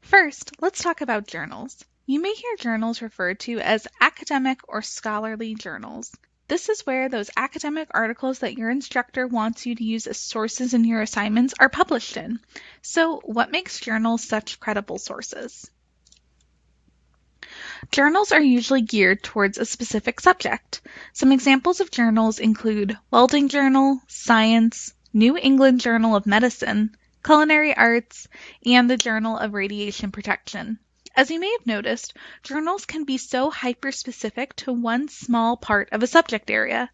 First, let's talk about journals. You may hear journals referred to as academic or scholarly journals. This is where those academic articles that your instructor wants you to use as sources in your assignments are published in. So, what makes journals such credible sources? Journals are usually geared towards a specific subject. Some examples of journals include Welding Journal, Science, New England Journal of Medicine, Culinary Arts, and the Journal of Radiation Protection. As you may have noticed, journals can be so hyper-specific to one small part of a subject area.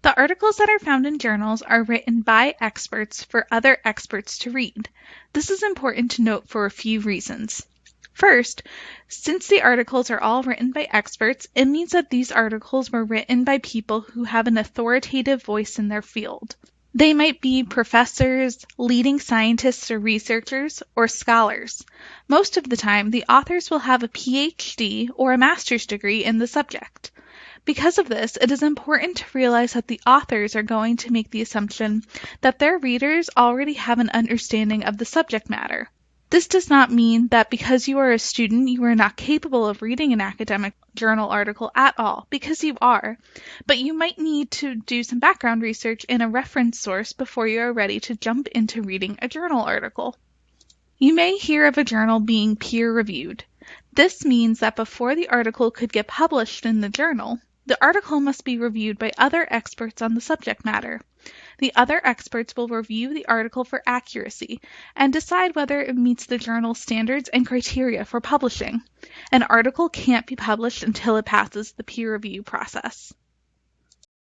The articles that are found in journals are written by experts for other experts to read. This is important to note for a few reasons. First, since the articles are all written by experts, it means that these articles were written by people who have an authoritative voice in their field. They might be professors, leading scientists or researchers, or scholars. Most of the time, the authors will have a PhD or a master's degree in the subject. Because of this, it is important to realize that the authors are going to make the assumption that their readers already have an understanding of the subject matter. This does not mean that because you are a student, you are not capable of reading an academic journal article at all, because you are, but you might need to do some background research in a reference source before you are ready to jump into reading a journal article. You may hear of a journal being peer-reviewed. This means that before the article could get published in the journal, the article must be reviewed by other experts on the subject matter. The other experts will review the article for accuracy and decide whether it meets the journal's standards and criteria for publishing. An article can't be published until it passes the peer review process.